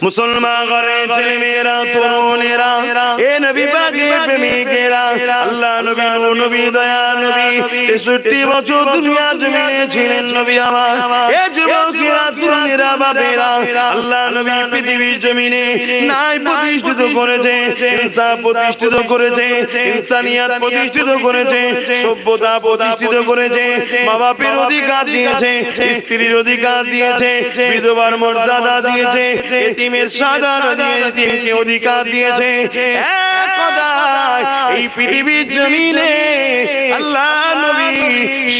মুসলমান ঘরের ছেলে মেয়েরা, তরুণেরা, এ নবী পাকের প্রেমিকেরা, আল্লাহ নবী নূর নবী দয়া নবী 63 বছর দুনিয়া জমিনে ছিলেন নবী আমার। এ যুবকেরা, তরুণেরা, বাপেরা, আল্লাহ নবী পৃথিবীর জমিনে ন্যায় প্রতিষ্ঠিত করেছে, ইনসাফ প্রতিষ্ঠিত করেছে, ইনসানিয়াত প্রতিষ্ঠিত করেছে, সভ্যতা প্রতিষ্ঠিত করেছে, মা বাপের অধিকার দিয়েছে, স্ত্রীর অধিকার দিয়েছে, বিধবার মর্যাদা দিয়েছে, এতিমের সাধারণ দিয়ে এতিমকে অধিকার দিয়েছে। এক কথায় এই পৃথিবীর জমিনে আল্লাহ নবী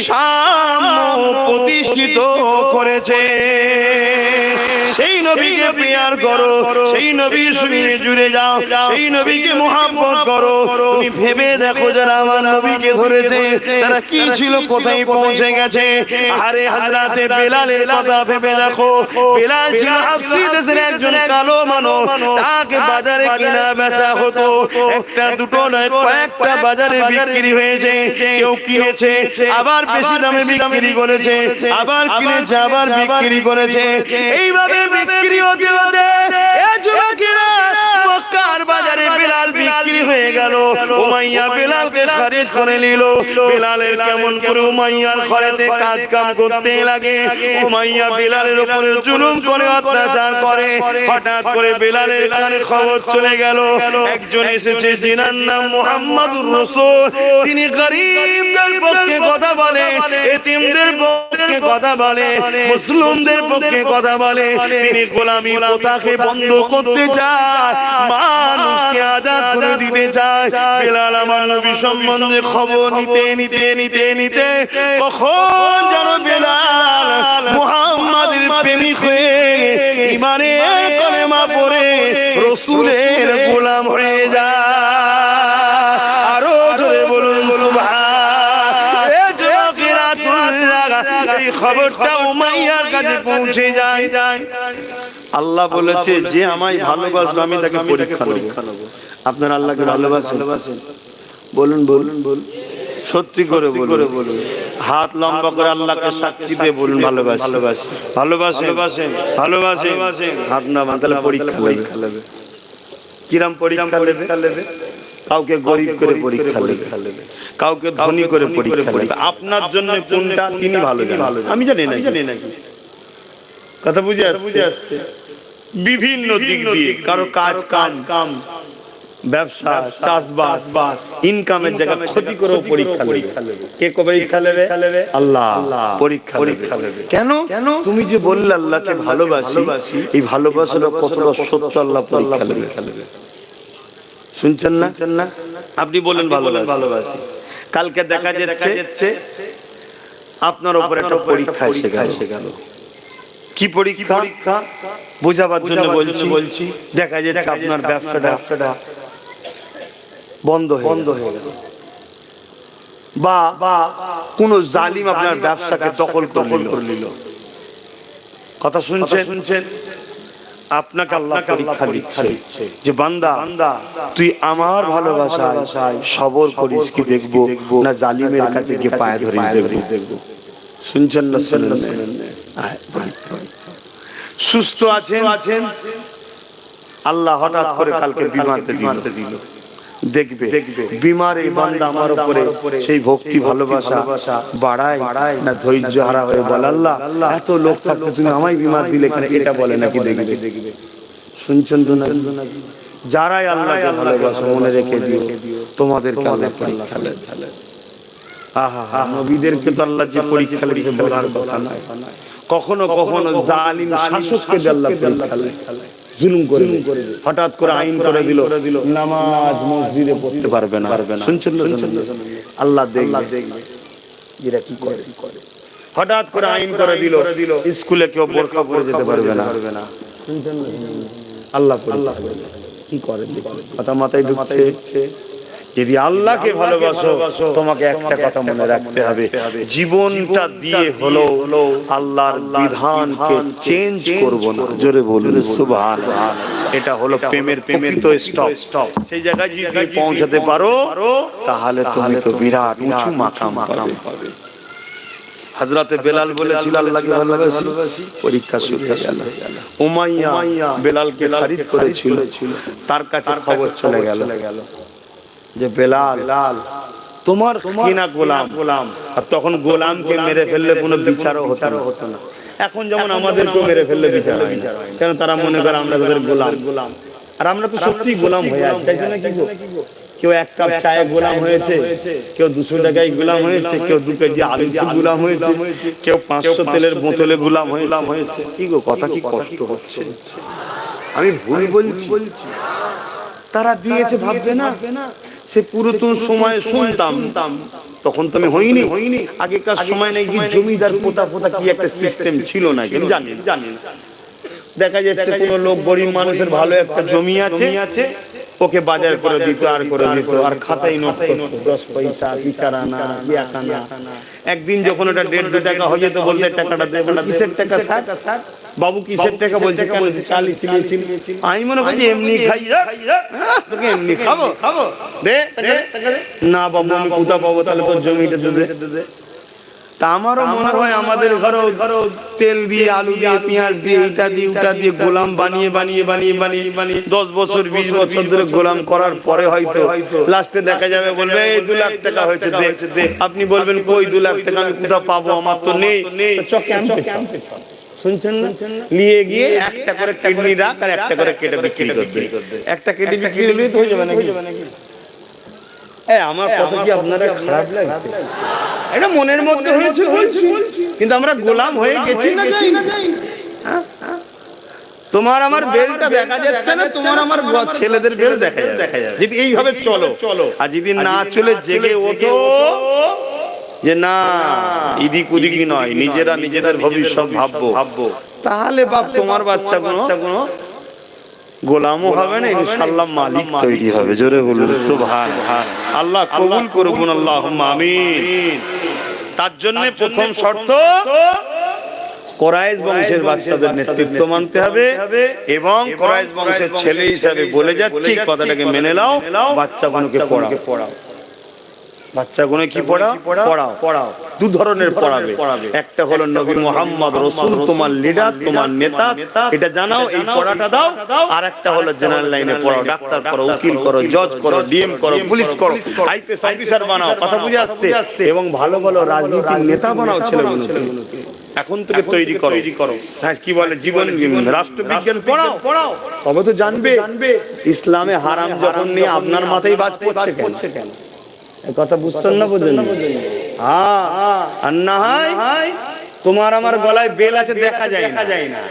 সাম্য প্রতিষ্ঠিত করেছে। সেই নবীকে প্রিয়ার করো, সেই নবীর সঙ্গে জুড়ে যাও, সেই নবীকে মুহাব্বত করো। তুমি ভেবে দেখো যারা আমার নবীকে ধরেছে তারা কি ছিল, কোথায় পৌঁছে গেছে। আরে হযরতে বেলালের কথা ভেবে দেখো। বেলাল ছিল হাবশী দেশের একজন কালো মানুষ, তাকে বাজারে কিনা বেচা হতো। একটা দুটো নয়, কয়েকটা বাজারে বিক্রি হয়েছে। কেউ কিনেছে আবার বেশি দামে বিক্রি করেছে, আবার কিনেছে আবার বিক্রি করেছে। এইভাবে বিক্রি হতে হতে যুবকেরা মক্কার বাজারে বেলাল বিক্রি হয়ে গেল। উমাইয়া বেলালকে খারিজ করে নিল। বেলালের কেমন করে উমাইয়ার ঘরেতে কাজ কাম করতে লাগে, উমাইয়া বেলালের উপরে জুলুম করে, অত্যাচার করে। হঠাৎ করে বেলালের কানে খবর চলে গেল একজন এসেছে, যিনার নাম মুহাম্মাদুর রাসূল। তিনি গরীবদের পক্ষে কথা বলে, এতিমদের পক্ষে কথা বলে, মুসলিমদের পক্ষে কথা বলে। তিনি গোলামি প্রথাকে বন্ধ করতে চায়, মানুষকে আজাদ করে দিতে চায়। বেলাল আমার নবী সম্বন্ধে খবর নিতে নিতে নিতে নিতে কখন যেন বেলাল মুহাম্মাদের প্রেমিক হয়ে ঈমানের কলেমা পড়ে রাসূলের গোলাম হয়ে যায়। আরো জোরে বলুন সুবহান। এই খবরটা উমাইয়ার কাছে পৌঁছে যায়। আল্লাহ বলেছে যে আমায় ভালোবাসবে আমি তাকে পরীক্ষা নেব। আপনারা আল্লাহকে ভালোবাসেন? বলুন বলুন বলুন, সত্যি করে বলুন। হাত লম্বা করে আল্লাহকে সাক্ষী দিয়ে বলুন ভালোবাসি। ভালোবাসেন? ভালোবাসেন? হাত না বাঁধলে পরীক্ষা নেবে। কিরাম পরীক্ষা নেবে? কাউকে গরিব করে পরীক্ষা নেবে, কাউকে ধনী করে পরীক্ষা নেবে। আপনার জন্য কোনটা তিনি ভালো জানেন, আমি জানি না। কথা বুঝে আসছে? বিভিন্ন দিক দিয়ে কারো কাজ কাম, ব্যবসা, চাষবাস, ইনকামের জায়গা ক্ষতি করেও পরীক্ষা নেবে। কে পরীক্ষা নেবে? আল্লাহ পরীক্ষা নেবে। কেন? তুমি যে বললে আল্লাহকে ভালোবাসি, এই ভালোবাসাটা কতটা সত্য আল্লাহ পরীক্ষা নেবে। শুনছেন না? আপনি বলেন ভালোবাসি, কালকে দেখা যাচ্ছে আপনার উপর একটা পরীক্ষা এসে গেল। কি পরীক্ষা? বোঝাবার জন্য বলছি। দেখা যাচ্ছে আপনার ব্যবসাটা বন্ধ হয়ে গেল, বা কোন জালিম আপনার ব্যবসাকে দখল করে নিল। কথা শুনছেন? আপনাকে আল্লাহ পরীক্ষা দিচ্ছে যে বান্দা তুই আমার ভালোবাসায় সবর করিস কি দেখবো, না জালিমের কাছে গিয়ে পায়ে ধরিস দেখবো। শুনছেন না? সুস্থ আছেন, আল্লাহ হঠাৎ করে কালকে বিমাতে দিল। দেখবে বিমার এই বান্দা আমার উপরে সেই ভক্তি ভালোবাসা বাড়ায় না ধৈর্য হারা হয়ে বলে আল্লাহ এত লোক থাকতে তুমি আমায় বিমার দিলে কেন, এটা বলে নাকি দেখবে। শুনছেন তো না? যারাই আল্লাহকে ভালোবাসো মনে রেখে দিও তোমাদেরকে আল্লাহ পরীক্ষা নেবে। আহা, নবীদেরকে তো আল্লাহ যে পরীক্ষা নেবে বলার কথা নয়। কখনো জালিম শাসককে আল্লাহ পরীক্ষা নেবে, জুলুম করে হঠাৎ করে আইন করে দিল নামাজ মসজিদে পড়তে পারবে না। শুনছেন? আল্লাহ দেখবে এরা কি করে। হঠাৎ করে আইন করে দিল স্কুলে কেউ বোরকা পরে যেতে পারবে না। শুনছেন? আল্লাহ কি করে, কথা মাথায় ঢুকছে? যদি আল্লাহকে ভালোবাসো তোমাকে একটা কথা মনে রাখতে হবে, জীবনটা দিয়ে হলো আল্লাহর বিধানকে চেঞ্জ করব না। জোরে বলুন সুবহানাল্লাহ। এটা হলো প্রেমের তো স্টপ। সেই জায়গায় যদি তুমি পৌঁছাতে পারো তাহলে তুমি তো বিরাট উঁচু মাকাম পাবে। হযরতে বেলাল বলেছিল আল্লাহকে ভালোবাসি, পরীক্ষা শুরু হয়ে গেল। উমাইয়া বেলালকে খরিদ করেছিল, তার কাছে খবর চলে গেল যে বেলাল তোমার কিনা গোলাম। আর তখন গোলামকে মেরে ফেললে কোনো বিচারও হতো না। এখন যেমন আমাদেরকেও মেরে ফেললে বিচার হয় না, কেন তারা মনে করে আমরা তাদের গোলাম। আর আমরা তো সত্যি গোলাম হয়ে আছি, তাই না? কি গো, কেউ এক কাপ চায়ে গোলাম হয়েছে, কেউ 200 টাকায় গোলাম হয়েছে, কেউ 2 কেজি আলু গোলাম হয়েছে, কেউ 500 তেলের বোতলে গোলাম হয়েছে। কি গো, কথা কি কষ্ট হচ্ছে? আমি ভুল বলছি? তারা দিয়েছে ভাববে না? সে পুরাতন সময় শুনতাম, তখন তো আমি হইনি। আগেকার সময় নাকি জমিদার পোতা কি একটা সিস্টেম ছিল না, কিন্তু জানি না। দেখা যাচ্ছে কোনো লোক গরিব মানুষের ভালো একটা জমি আছে, ওকে বাজার করে দিত আর খাতায় নোট করতো 10 পয়সা, 4 আনা, 1 আনা। একদিন যখন ওটা 1.5 টাকা হয়ে যেত, বলতে টাকাটা দে। কিসের টাকা স্যার? বাবু কিসের টাকা? বলছে চালি ছিল। আমি মনে করছি এমনি খাই, তোকে এমনি খাবো দে না বাবু, আমি কোথা পাবো? তাহলে তোর জমিটা দে। তা আমারও মনে হয় আমাদের ঘরও তেল দিয়ে, আলু দিয়ে, পেঁয়াজ দিয়ে, এটা দিয়ে, ওটা দিয়ে গোলাম বানিয়ে 10 বছর 20 বছর ধরে গোলাম করার পরে হয়তো লাস্টে দেখা যাবে বলবে এই 2 লাখ টাকা হয়েছে দে। আপনি বলবেন কই 2 লাখ টাকা আমি কোথা পাবো? আমার তো নেই। শুনছেন না? নিয়ে গিয়ে একটা করে কিডনি রাখ আর একটা করে কেটে বিক্রি করবে। একটা কেটে বিক্রি করলেই তো হয়ে যাবে নাকি? আমার কথা কি আপনারা খারাপ লাগছে? এটা মনের মধ্যে হয়েছে বলছি, কিন্তু আমরা গোলাম হয়ে গেছি না যাই না? তোমার আমার বেলটা দেখা যাচ্ছে না, তোমার আমার ছেলেদের বেল দেখা যায়। যদি এইভাবে চলো, আর যদি না চলে জেগে ওঠো যে না ইদিক উদিকি নয়, নিজেদের ভবিষ্যৎ ভাববো, তাহলে বাপ তোমার বাচ্চা কোনো গোলামও হবে না, ইনশাআল্লাহ মালিক তৈরি হবে। জোরে বলুন সুবহানাল্লাহ। আল্লাহ কবুল করুন, আল্লাহুম্মা আমিন। তার জন্য প্রথম শর্ত কুরাইশ বংশের বাচ্চাদের নেতৃত্ব মানতে হবে, এবং কুরাইশ বংশের ছেলে হিসাবে বলে যাচ্ছি কথাটাকে মেনে নাও। বাচ্চাগুলোকে পড়াও। বাচ্চাগুলো কি পড়াও। 2 ধরনের পড়াবে। একটা হলো নবী মুহাম্মদ রাসূল তোমার লিডার, তোমার নেতা, এটা জানাও, এই পড়াটা দাও। আর একটা হলো জেনারেল লাইনে পড়াও, ডাক্তার করো, উকিল করো, জজ করো, ডিএম করো, পুলিশ করো, আইপিএস অফিসার বানাও। কথা বুঝে আসছে? এবং ভালো রাজনীতির নেতা বানাও ছেলেগুলোকে। এখন থেকে তৈরি করো। কি বলে জীবন রাষ্ট্রবিজ্ঞান পড়াও, তবে তো জানবে ইসলামে হারাম যখন নিয়ে আপনার মাথায় বাজ পড়ছে কেন? কথা বুঝছেন না? বুঝেন? আর না হয় তোমার আমার গলায় বেল আছে দেখা যায় না,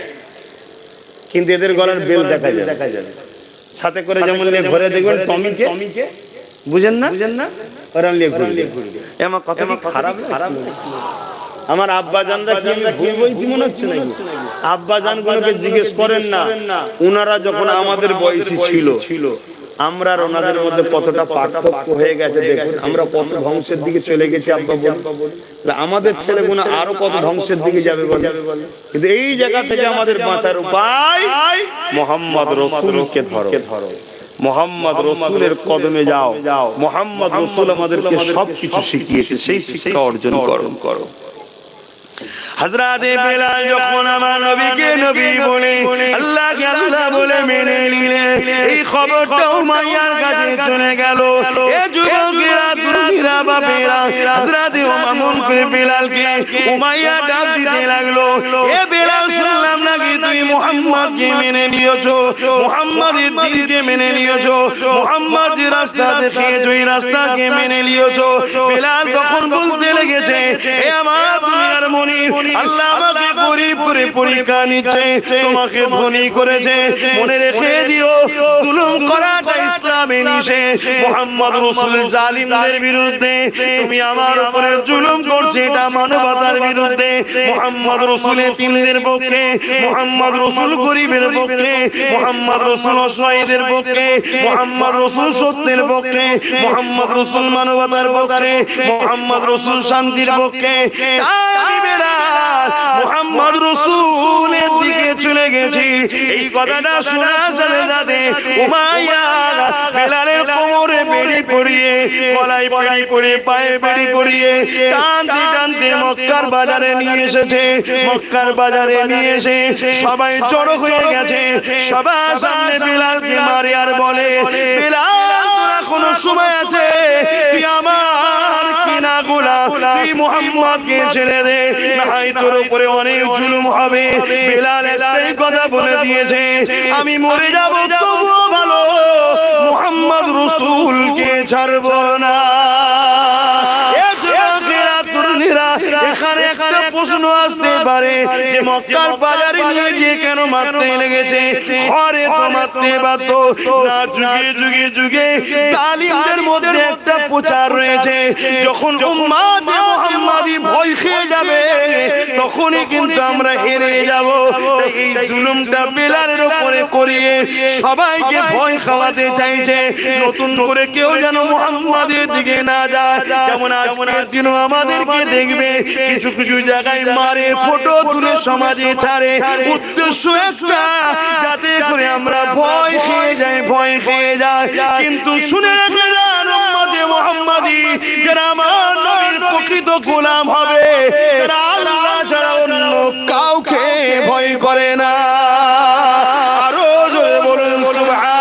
কিন্তু এদের গলার বেল দেখা যায়। সাথে করে যেমন ঘরে দেখবেন টমিকে, বুঝেন না? ওরা নিয়ে ঘুরবে। আমার কথা কি খারাপ? আমার আব্বা জানরা কি আমি ভুল বলছি মনে হচ্ছে নাকি? আব্বা জান গুলোকে জিজ্ঞেস করেন না, উনারা যখন আমাদের বয়সী ছিল, আমরা আর ওনাদের মধ্যে কতটা পার্থক্য হয়ে গেছে দেখুন। আমরা কত ধ্বংসের দিকে চলে গেছি আব্বা বল। আমাদের ছেলেগুলো আরো কত ধ্বংসের দিকে যাবে বল। কিন্তু এই জায়গা থেকে আমাদের বাঁচার উপায় মুহাম্মদ রাসূলকে ধরো, মুহাম্মদ রাসূলের কদমে যাও। মুহাম্মদ রাসূল আমাদেরকে সবকিছু শিখিয়েছে, সেই শিক্ষা অর্জন করো। হযরতে বেলাল যখন আমার নবীকে নবী বলে, আল্লাহকে আল্লাহ বলে মেনে নিলেন, এই খবরটা উমাইয়ার কাছে চলে গেল। এ যুবকেরা, তুমিরা বাপেরা, হযরতে উমার করে বেলালকে উমাইয়া ডাক দিতে লাগলো, এ বেলাল শুনলাম নাকি তুমি মুহাম্মদকে মেনে নিয়েছো, মুহাম্মাদের দ্বীনকে মেনে নিয়েছো, মুহাম্মদ যে রাস্তা দেখিয়েছো এই রাস্তাকে মেনে নিয়েছো। বেলাল তখন বলতে লেগেছে, এ আমার দুনিয়ার মুনির, আল্লাহ আমাকে গরীব করে পরীক্ষা নিচ্ছে, তোমাকে ধনী করেছে। মনে রেখে দিও, জুলুম করাটা ইসলামে নিষেধ। মুহাম্মদ রাসূল জালিমদের বিরুদ্ধে, তুমি আমার উপরে জুলুম করছো, এটা মানবতার বিরুদ্ধে। মুহাম্মদ রাসূল এতিমদের পক্ষে, মুহাম্মদ রাসূল গরীবের পক্ষে, মুহাম্মদ রাসূল অসহায়দের পক্ষে, মুহাম্মদ রাসূল সত্যের পক্ষে, মুহাম্মদ রাসূল মানবতার পক্ষে, মুহাম্মদ রাসূল শান্তির পক্ষে। তাই বেলাল মুহাম্মদ রাসূলের দিকে চলে গেছি। এই কথাটা শোনার সাথে সাথে উমাইয়া বেলালের কোমরে বেড়ি পরিয়ে, গলায় বেড়ি পরিয়ে, পায়ে বেড়ি পরিয়ে টানতে টানতে মক্কার বাজারে নিয়ে এসেছে। মক্কার বাজারে নিয়ে এসে সবাই জড়ো হয়ে গেছে। সবার সামনে বেলালকে মারে আর বলে, বেলাল তোর এখনো সময় আছে, তুই আমার কিনা গোলাম, তুই মুহাম্মদকে ছেড়ে দে, নাহয় তোর উপরে অনেক জুলুম হবে। বেলাল একটাই কথা বলে দিয়েছে, আমি মরে যাব তবুও ভালো, মুহাম্মদ রাসূলকে ছাড়ব না। এখানে এখানে প্রশ্ন আসতে পারে যে মক্কার বাজারে নিয়ে গিয়ে কেন মারতে লেগেছে? ঘরে তো মারতে বাধ্য না, যুগে যুগে যুগে জালিমদের মধ্যে একটা প্রচার রয়েছে, যখন উম্মতে মুহাম্মাদি ভয় খেয়ে যাবে তখনই কিন্তু আমরা হেরে যাব। এই জুলুমটা বেলালের উপরে করিয়ে সবাইকে ভয় খাওয়াতে চাইছে, নতুন করে কেউ যেন মুহাম্মাদের দিকে না যায়। যেমন আজকের দিন আমাদেরকে দেখবে কিছু কিছু জায়গায় মারে, ফটো তুলে সমাজে ছাড়ে, উদ্দেশ্য একটা যাতে করে আমরা ভয় খেয়ে যাই, ভয় খেয়ে যাই। কিন্তু শুনে রেখে যান উম্মতে মুহাম্মাদি, যারা আমার নবীর প্রকৃত গোলাম হবে, যারা আল্লাহ ছাড়া অন্য কাউকে ভয় করে না। আরো জোরে বলুন সুবহান।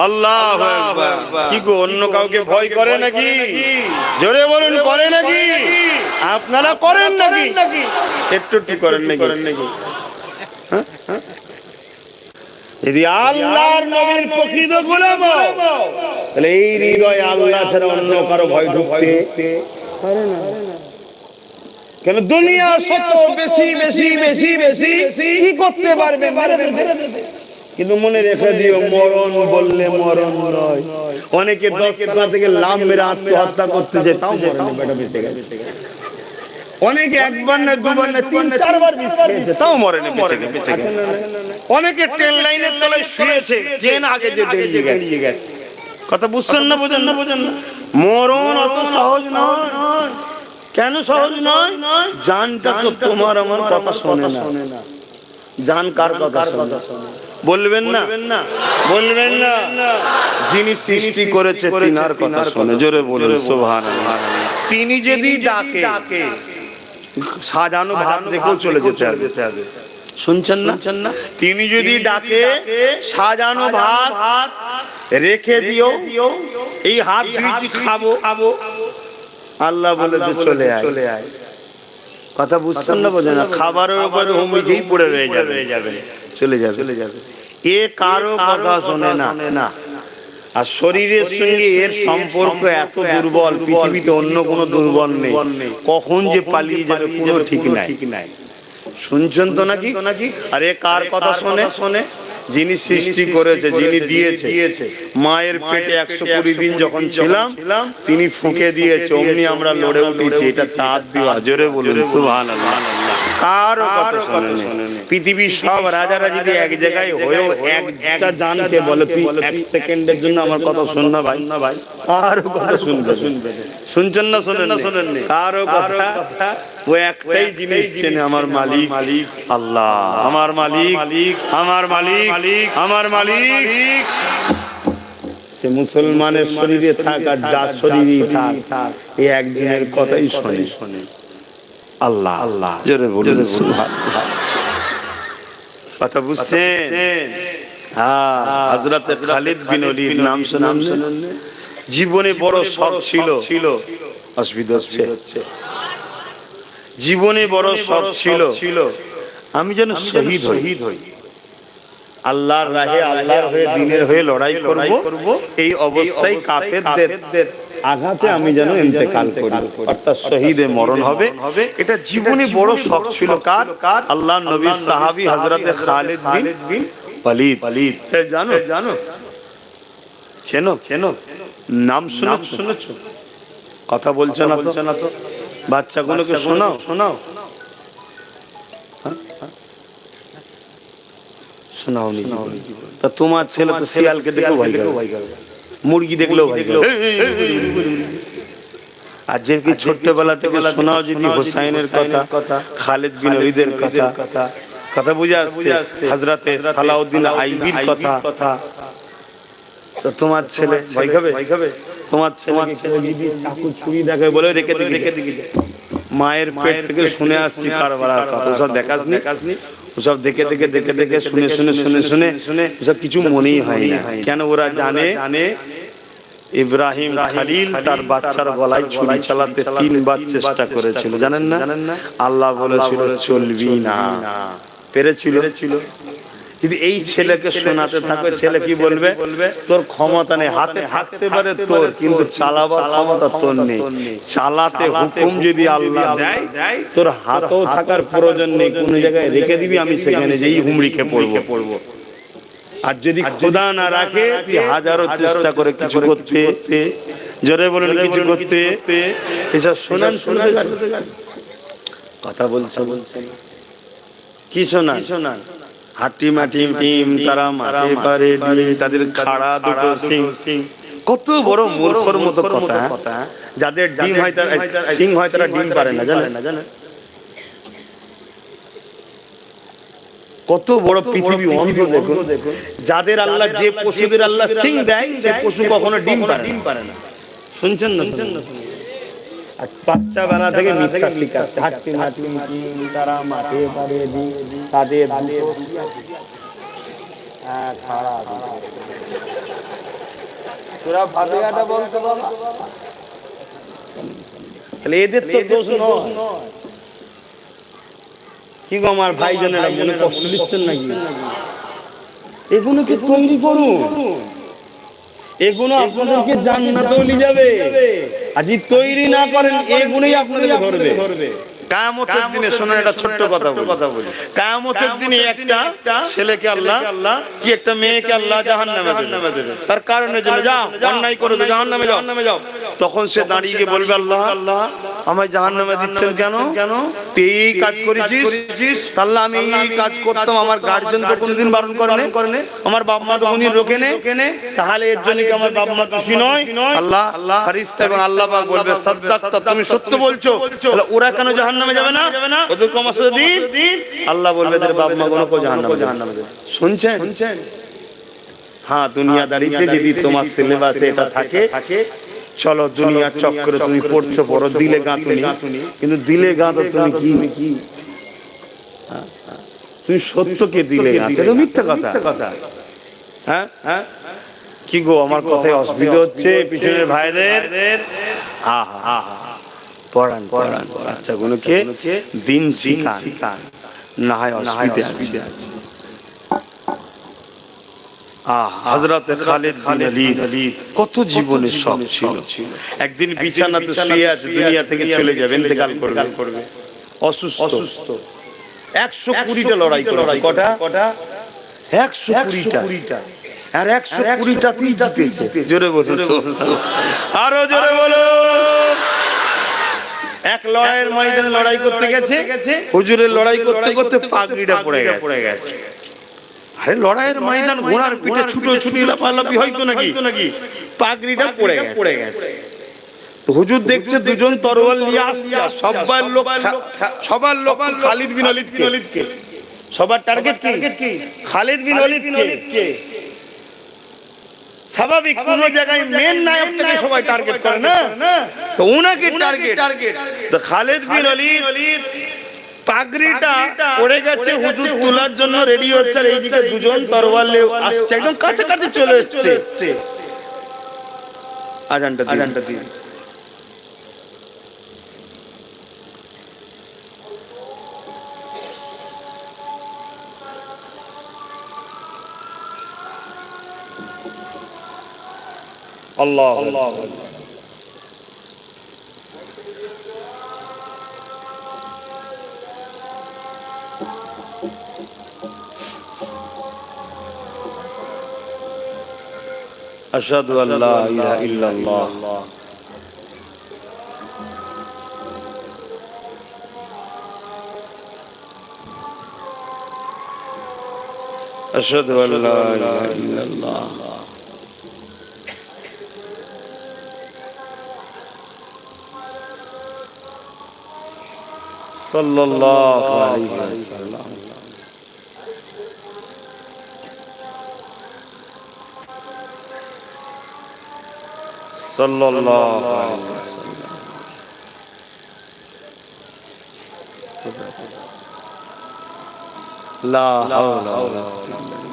আল্লাহু আকবার। কি গো, অন্য কাউকে ভয় করে নাকি? জোরে বলুন, করে নাকি? আপনারা করেন নাকি? একটু একটু করেন নাকি? যদি আল্লাহর নবীর প্রকৃত গোলাম তাহলে এই হৃদয়ে আল্লাহ ছাড়া অন্য কারো ভয় ঢুকতে পারে না। কেন দুনিয়া শত বেশি বেশি বেশি বেশি কি করতে পারবে? কিন্তু মনে রেখে দিও, মরণ বললে মরণ নয়। অনেকে 10 টাকা থেকে লাভ মেরে আত্মহত্যা করতে যায়, তাও মরণ বেটা বেঁচে গেছে। অনেকে একবার না দুবার না 3-4 বার বিষ খেয়েছে, তাও মরণে বেঁচে গেছে। অনেকে ট্রেন লাইনের তলায় শুয়েছে, ট্রেন আগে যে দাঁড়িয়ে গেছে। কথা বুঝছেন না? বোঝেন না? মরণ অত সহজ নয়। কেন সহজ নয়? জানটা তো তোমার আমার কথা শোনে না। জান কার কথা শোনে? বলবেন না, বলবেন না। যিনি সৃষ্টি করেছে তিনার কথা শোনে। জোরে বলুন সুবহানাল্লাহ। তিনি যদি ডাকে সাজানো ভাত রেখেও চলে যেতে হবে। শুনছেন না? তিনি যদি ডাকে সাজানো ভাত রেখে দিও, এই হাত দুইটি খাবো, আল্লাহ বলে যে চলে আয়। কথা বুঝছেন না? বোঝেন না? খাবারের উপরে হুমড়ি পড়ে রয়ে যাবে, চলে যাবে। এ কারো কথা শোনে না। আর শরীরের সঙ্গে এর সম্পর্ক এত দুর্বল, পৃথিবীতে অন্য কোনো দুর্বল নেই। কখন যে পালিয়ে যাবে কোনো ঠিক নাই। শুনছেন তো নাকি? আর এ কার কথা শোনে? যিনি সৃষ্টি করেছে, যিনি দিয়েছে। মায়ের পেটে 120 দিন যখন ছিলাম তিনি ফুঁকে দিয়েছে, অমনি আমরা লড়ে উঠেছি। এটা চাঁদ দেওয়া। জোরে বলুন সুবহানাল্লাহ। কারো কথা শোনেন? পৃথিবীর সব রাজারা যদি এক জায়গায় হয়েও একটা জানকে বলে তুই 1 সেকেন্ডের জন্য আমার কথা শোন না ভাই, কারো কথা শুনবে? শুনছেন না? শোনেন? কারো কথা? ও একটাই জিনিস চেনে, আমার মালিক আল্লাহ, আমার মালিক, আমার মালিক, আমার মালিক। সে মুসলমানের শরীরে থাক আর যার শরীরেই থাক, এই একদিনের কথাই শোনে আল্লাহ। জোরে বলুন সুবহানাল্লাহ। কথা বুঝছেন? হ্যাঁ, হযরত খালিদ বিন ওলীদ নাম শুনেন? জীবনে বড় শখ ছিল, অসুবিধা হচ্ছে। জীবনে বড় শখ ছিল আমি যেন শহীদ হই, আল্লাহর রাহে, আল্লাহর হয়ে, দিনের হয়ে লড়াই করব। এই অবস্থায় কাফেরদের আঘাতে আমি যেন ইন্তেকাল করি, অর্থাৎ শহীদে মরণ হবে। এটা জীবনে বড় শখ ছিল। কার? আল্লাহর নবীর সাহাবী হযরত খালিদ বিন ওলীদ। জানো? চেনো? নাম শুনেছো? কথা বলছো না তো? বাচ্চাগুলোকে শোনাও। শোনাওনি? তা তোমার ছেলে তো শিয়ালকে দেখে ভয় করে। মুরগি দেখলেও ভয় করে। আর যে কি ছোট্টবেলা থেকে শোনাও যদি হোসাইনের কথা, খালিদ বিন ওলীদের কথা বুঝে আসছে, হযরতে সালাউদ্দিন আইবির কথা, তো তোমার ছেলে ভয় খাবে? তোমার ছেলে যদি চাকু ছুরি দেখে বলে রেখে দিকে, মায়ের পেট থেকে শুনে আসছি কারবালার কথা, ওসব দেখাসনি, ওসব দেখে শুনে ওসব কিছু মনেই হয় না। কেন? ওরা জানে ইব্রাহিম খলিল তার বাচ্চার গলায় ছুরি চালাতে 3 বার চেষ্টা করেছিল, জানেন না? আল্লাহ বলেছিল চলবি না, পেরেছিল। যদি এই ছেলেকে শোনাতে থাকে, ছেলে কি বলবে? তোর ক্ষমতা নেই, হাতে থাকতে পারে তোর, কিন্তু চালাবার ক্ষমতা তোর নেই। চালাতে হুকুম যদি আল্লাহ দেয়, তোর হাতেও থাকার প্রয়োজন নেই, কোন জায়গায় রেখে দিবি, আমি সেখানে যেই হুমড়ি খেয়ে পড়বো। আর যদি খোদা না রাখে, তুই হাজারো চেষ্টা করে কিছু করতে, জোরে বলেন কিছু করতে, এসব শোনান, শুনতে কথা বলছেন কি শোনান? হাটি মাটি টিম তারা মারতে পারে, তাদের খাড়া দুটো সিং। কত বড় মূর্খর মতো কথা। যাদের ডিম হয় তারা সিং হয়, তারা ডিম পারে না, জানেন? কত বড় পৃথিবী অন্ধ দেখুন। যাদের আল্লাহ, যে পশুদের আল্লাহ সিং দেয়, সে পশু কখনো ডিম পারে না। শুনছেন না? আর বাচ্চা বেলা থেকে মিথ্যা শিখাচ্ছে, হাটি মাটি টিম তারা মারতে পারে, তাদের খাড়া তোরা ভাবিয়াটা বলতে বাবা, তাহলে এদের তো দোষ নয়। কি গো আমার ভাইজানেরা, মনে কষ্ট দিচ্ছেন নাকি? এগুলোকে তৈরি করুন, এগুলো আপনাদেরকে জান্নাতে নিয়ে যাবে। আর যদি তৈরি না করেন, এগুলোই আপনাদেরকে ধরবে। কিয়ামতের দিনে শোনেন, একটা ছোট্ট কথা বলি। কিয়ামতের দিনে একটা ছেলেকে আল্লাহ, কি একটা মেয়েকে আল্লাহ জাহান্নামে দেবে, তার কারণে জন্য যাও অন্যায় করবে, জাহান্নামে যাও। তখন সে দাঁড়িয়ে গিয়ে বলবে, আল্লাহ আমায় জাহান্নামে দিচ্ছেন কেন? তুই এই কাজ করেছিস, তাহলে আমি এই কাজ করতাম, আমার গার্জিয়ান তো কোনদিন বারণ করেনি, আমার বাপ মা তো কোনদিন রোকেনে, তাহলে এর জন্য কি আমার বাপ মা খুশি নয়? আল্লাহ ফেরেশতা এবং আল্লাহ পাক বলবে, সাদ্দাকতা, তুমি সত্য বলছো। তাহলে ওরা কেন জাহান্নামে যাবে না? ওদের কম আছে দিন। আল্লাহ বলবে, এদের বাপ মা কোনো জাহান্নামে যাবে। শুনছেন? হ্যাঁ, দুনিয়াদারিতে যদি তোমার সিলেবাসে এটা থাকে, চলো দুনিয়ার চক্রে তুমি পড়ো, দিলে গাঁথুনি, কিন্তু দিলে গাঁথো তুমি কি? তুমি সত্যকে দিলে গাঁথো, মিথ্যা কথা। হ্যাঁ, কি গো আমার কথায় অসুবিধা হচ্ছে পিছনের ভাইদের? পড়ান বাচ্চাগুলোকে দিন শিখান, না হয় অসুবিধা আছে। হযরতে খালিদ বিন ওলীদ কত জীবনের শখ ছিল। একদিন বিছানাতে শুয়ে আছে, দুনিয়া থেকে চলে যাবে, ইন্তেকাল করবে, অসুস্থ। 120টা লড়াই করে, কটা? 120টা। আর 120টাতেই জিতেছে। জোরে বলো, আরো জোরে বলো। এক লড়াইয়ের ময়দানে লড়াই করতে গেছে, হুজুরের লড়াই করতে পাগড়িটা পড়ে গেছে। আরে লড়াইয়ের ময়দান, ঘোড়ার পিঠে ছুটোছুটি লাফালাফি হয়তো নাকি, পাগড়িটা পড়ে গেছে। তো হুজুর দেখছে দুজন তরোয়াল নিয়ে আসছে, সবার লোক খালিদ বিন ওলীদকে। সবার টার্গেট কি? খালিদ বিন ওলীদকে। স্বাভাবিক, কোন জায়গায় মেন নায়কটাকে সবাই টার্গেট করে না, তো উনাকে টার্গেট। তো খালিদ বিন ওলীদ পাগড়িটা পড়ে গেছে, হুজুর তোলার জন্য রেডি হচ্ছে, আর এইদিকে দুজন তরোয়াল নিয়ে আসছে, একদম কাছাকাছি চলে এসেছে। আজানটা দিন। আল্লাহ আশহাদু আল্লা ইলাহা ইল্লাল্লাহ আশহাদু আল্লা ইলাহা ইল্লাল্লাহ सल्लल्लाहु अलैहि वसल्लम। सल्लल्लाहु अलैहि वसल्लम। ला हौला वला कुव्वता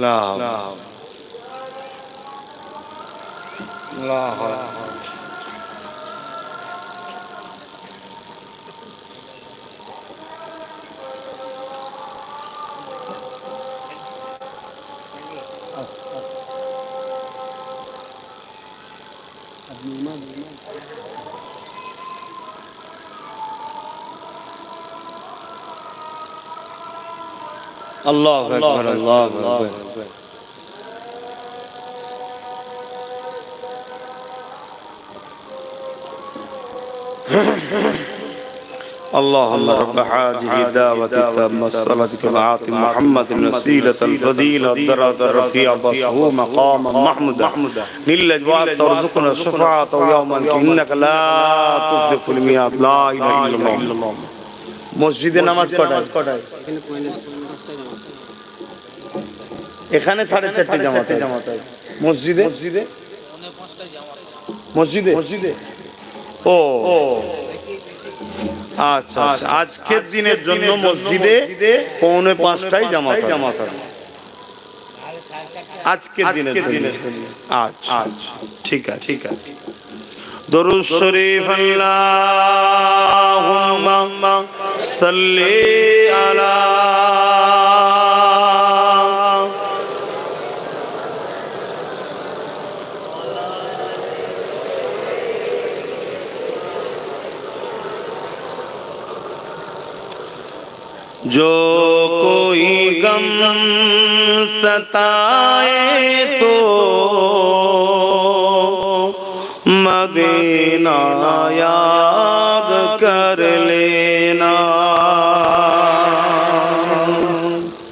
ला ला अल्लाहु अकबर अल्लाहु अकबर। اللهم رب هذه الدعوة التامة الصلاة والصلاة محمد الوسيلة الفضيلة الدرجة الرفيعة بصره مقام محمود لله وعد ترزقنا الشفاعة يوم إنك لا تخلف الميعاد لا إله إلا الله। মসজিদে নামাজ পড়ায় এখানে 4:30 জামাত হয় মসজিদে মসজিদে ও আচ্ছা আচ্ছা আজকের দিনের জন্য মসজিদে 4:45টায় জামাত হবে আজকের দিনের জন্য। আচ্ছা ঠিক আছে দরুদ শরীফ আল্লাহুম্মা সাল্লি আলা जो कोई गम सताए तो मदीना याद कर लेना।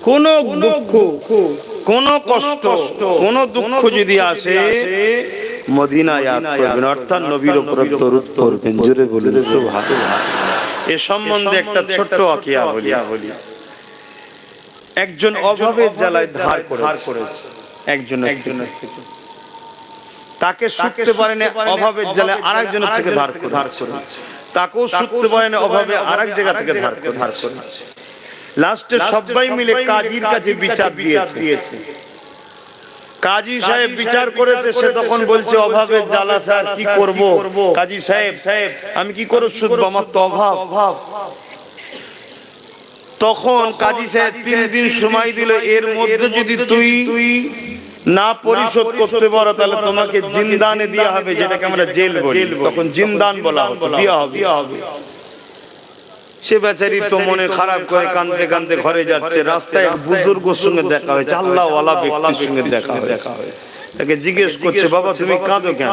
কোনো দুঃখ কোনো কষ্ট কোনো দুঃখ যদি আসে মদিনা ইয়াদ করবেন অর্থাৎ নবীর উপর দরুদ পড়বেন। জোরে বলুন সুবহানাল্লাহ। এ সম্বন্ধে একটা ছোট্ট ওয়াকিয়া বলি। একজন অভাবের জ্বালায় ধার করেছে একজন তাকে শুধতে পারে না অভাবের জ্বালায় আরেকজনের থেকে ধার করেছে তাকেও শুধতে পারে না অভাবে আরেক জায়গা থেকে ধার করেছে। লাস্টে সবাই মিলে কাজীর কাছে বিচার দিয়েছে। কাজী সাহেব বিচার করেছে সে তখন বলছে অভাবের জ্বালা স্যার কি করব। কাজী সাহেব আমি কি করে শুধবো আমার তো অভাব। তখন কাজী সাহেব 3 দিন সময় দিল এর মধ্যে যদি তুই না পরিশোধ করতে পারো তাহলে তোমাকে জিন্দানে দেয়া হবে যেটাকে আমরা জেল বলি তখন জিন্দান বলা হতো দেয়া হবে। সে বেচারি তো মনে খারাপ করে কাঁদতে কাঁদতে ঘরে যাচ্ছে রাস্তায় এক বুজুর্গের সঙ্গে দেখা হয়েছে আল্লাহ ওয়ালা ব্যক্তির সঙ্গে দেখা হয়েছে। তাকে জিজ্ঞেস করছে বাবা তুমি কাঁদো কেন।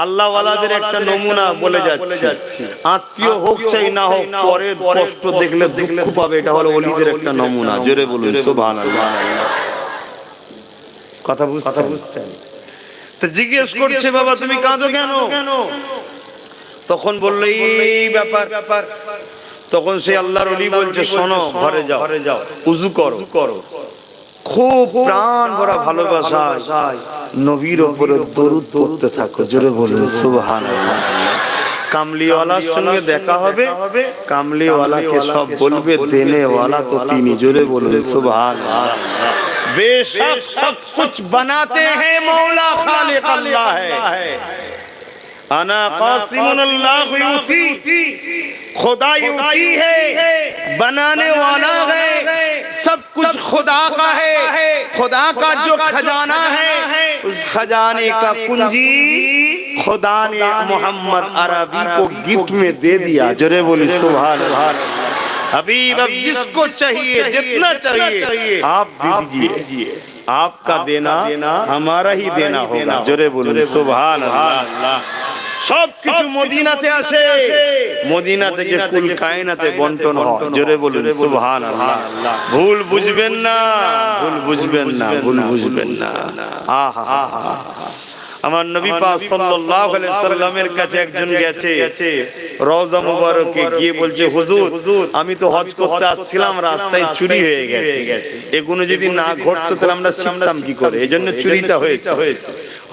আল্লাহ ওয়ালাদের একটা নমুনা বলে যাচ্ছে আত্মীয় হোক চাই না হোক পরে কষ্ট দেখলে দুঃখ পাবে এটা হলো ওলিদের একটা নমুনা। জোরে বলুন সুবহানাল্লাহ। কথা বুঝছেন তো জিজ্ঞেস করছে বাবা তুমি কাঁদো কেন। তখন বললো এই ব্যাপার। তখন সে আল্লাহর ওলি বলছে শোনো ঘরে যাও উযু করো খুব প্রাণ ভরা ভালোবাসা নবীর উপরে দরুদ পড়তে থাকো। জোরে বলুন সুবহানাল্লাহ। কামলিওয়ালার সঙ্গে দেখা হবে কামলিওয়ালাকে সব বলবে দেনে ওয়ালা তো তিনি। জোরে বলুন সুবহানাল্লাহ। बेशक सब कुछ बनाते हैं मौला खालिक अल्लाह है। अना कासिमुन अल्लाह यूती खुदा यूती है बनाने वाला है सब कुछ खुदा का है। खुदा का जो खजाना है उस खजाने का कुंजी खुदा ने मोहम्मद अरबी को गिफ्ट में दे दिया। जरे बोली सुभान अल्लाह। हबीब अब जिसको चाहिए जितना चाहिए आप दे दीजिए। आपका देना हमारा ही देना होगा। जोरे बोलूं सुभान अल्लाह। সবকিছু মদিনাতে আসে, মদিনা থেকে কুল কায়নাতে বন্টন হয়। জোরে বলুন সুবহানাল্লাহ। ভুল বুঝবেন না, ভুল বুঝবেন না, ভুল বুঝবেন না। আহা, আমার নবী পাক সাল্লাল্লাহু আলাইহি সাল্লামের কাছে একজন গেছে, রওজা মুবারকে গিয়ে বলছে, হুজুর আমি তো হজ করতে আসছিলাম, রাস্তায় চুরি হয়ে গেছে, এগুলো যদি না ঘটতো তাহলে আমরা শিখতাম কি করে, এজন্য চুরিটা হয়েছে।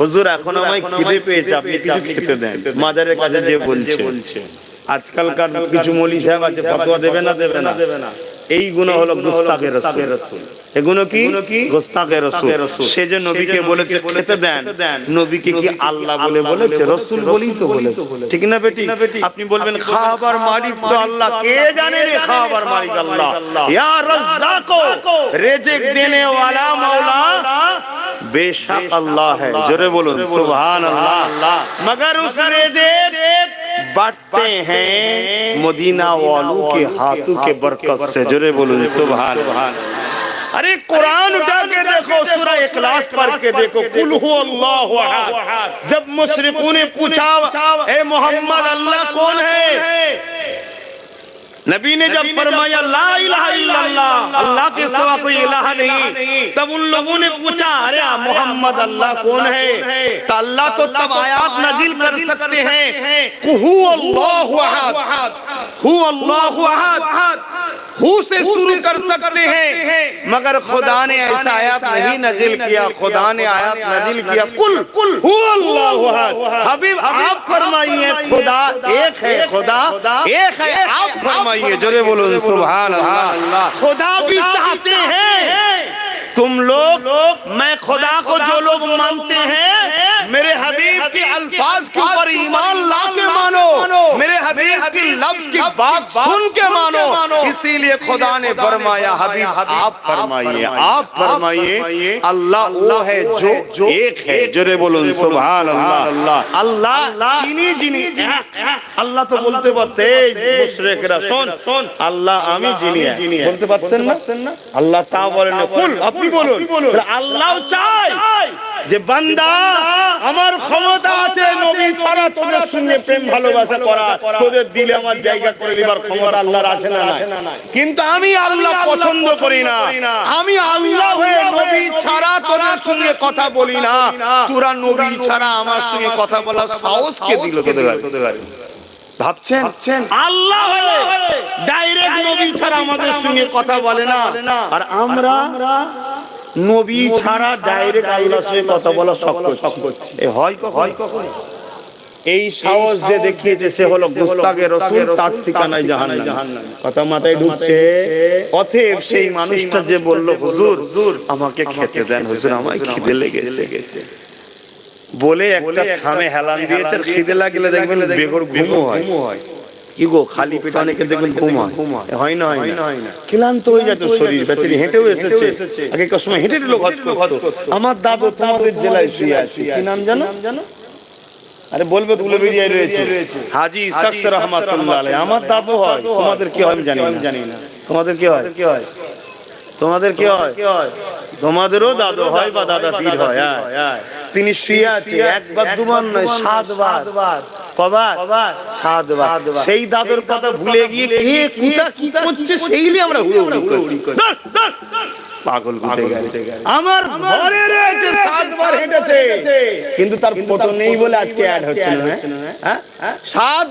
হুজুর এখন আমায় খিদে পেয়েছে, আপনি কিছু খেতে দেন। মাজারের কাছে যে বলছে, আজকালকার কিছু মৌলভী সাহেব আছে, ফতোয়া দেবে না, দেবে না, এই গুনাহ হলো গুস্তাখে রাসূল। এগুলো কি গুস্তাখে রাসূল। সে যে নবীকে বলেছে খেতে দেন, নবীকে কি আল্লাহ বলে বলেছে? রাসূল বলেই তো বলেছে, ঠিক না বেটি? আপনি বলবেন খাবার মালিক তো আল্লাহ, কে জানে রে খাবার মালিক আল্লাহ। ইয়া রাজ্জাক, রিজিক দেনে ওয়ালা মাওলা बेशक अल्लाह है। जोरे बोलो सुभान अल्लाह। मगर उस रिज़्क़ बढ़ते हैं मदीना वालों के हाथों के बरकत से। जोरे बोलो सुभान अल्लाह। अरे कुरान उठा के देखो, सूरह इखलास पढ़ के देखो, कुल हु अल्लाहु अहद। जब मुशरिकों ने पूछा ए मोहम्मद अल्लाह कौन है, नबी ने जब फरमाया ला इलाहा इल्लल्लाह, अल्लाह के सिवा कोई इलाहा नहीं, तब उन लोगों ने पूछा अरे मोहम्मद अल्लाह कौन है? तो अल्लाह तो तब आयात नाजिल कर सकते हैं, हु अल्लाहु अहद, हु अल्लाहु अहद, हु से शुरू कर सकते हैं। मगर खुदा ने ऐसा आयात नहीं नाजिल किया, खुदा ने आयात नाजिल किया कुल हु अल्लाहु अहद। हबीब आप फरमाइए खुदा एक है, खुदा एक है, आप फरमाइए। जोरे बोलो सुभान अल्लाह। खुदा भी चाहते हैं तुम लोग, मैं खुदा को जो लोग मानते हैं मेरे हबीब के अल्फाज के ऊपर ईमान ला के मानो, मेरे हबीब की लफ्ज की बात सुन के मानो। इसीलिए खुदा ने फरमाया हबीब आप फरमाइए, आप फरमाइए अल्लाह वो है जो एक है। जोरे बोलो सुभान अल्लाह। अल्लाह इन्हीं जिन्हीं, अल्लाह तो बोलते पारते मुशरिकরা, শোন আল্লাহ আমি যিনি বলতে পারতেন না? আল্লাহ তা বলেন কুল, আপনি বলুন। আল্লাহ চায় যে বান্দা আমার ক্ষমতা আছে নবী ছাড়া তোদের সঙ্গে প্রেম ভালোবাসা করা, তোদের দিলে আমার জায়গা করে নেবার ক্ষমতা আল্লাহর আছে না নাই? কিন্তু আমি আল্লাহ পছন্দ করি না, আমি আল্লাহ হয়ে নবী ছাড়া তোদের সঙ্গে কথা বলি না। তোরা নবী ছাড়া আমার সঙ্গে কথা বলার সাহস কে দিল তোদের? ভাবছেন আল্লাহ ডাইরেক্ট নবী ছাড়া আমাদের সঙ্গে কথা বলে না, আর আমরা নবী ছাড়া ডাইরেক্ট আল্লাহর সঙ্গে কথা বলা শখ করছি। হয় কখন? এই সাহস যে দেখিয়েছে সে হলো গুস্তাখে রাসূল, তার ঠিকানায় জাহান্নাম। কথা মাথায় ঢুকছে? অতএব সেই মানুষটা যে বলল হুজুর আমাকে খেতে দেন, হুজুর আমার খিদে লেগেছে বলে একটা থামে হেলান দিয়েছে, খিদে লাগলে দেখবেন বেঘর ঘুমও হয়। কি গো খালি পেটে অনেকে দেখবেন ঘুম হয় না? ক্লান্ত হয়ে যেত শরীর, বেচারি হেঁটেও এসেছে, আগেকার সময় হেঁটে লোক হজ করতো। আমার দাদু তোমাদের জেলায় শুয়ে আছে, কি নাম জানো? আরে বলবে উলুবেড়িয়ায় রয়েছে, হাজী ইসহাক রহমাতুল্লাহ আলাইহি। আমার দাদু হয়, তোমাদের কি হয় আমি জানি না। তোমাদের কি হয়? তোমাদেরও দাদু হয় বা দাদা পীর হয়। তিনি শুয়ে আছে একবার দুবার নয়, 7 বার। কবার? 7 বার। সেই দাদুর কথা ভুলে গিয়ে কে কোথা কি করছে সেই নিয়ে আমরা হুড়োহুড়ি করি। পাগল ঘুরে গেছে। আমার ঘরে রয়েছে 7 বার হেঁটেছে, কিন্তু তার ফটো নেই বলে আজকে অ্যাড হচ্ছে না। 7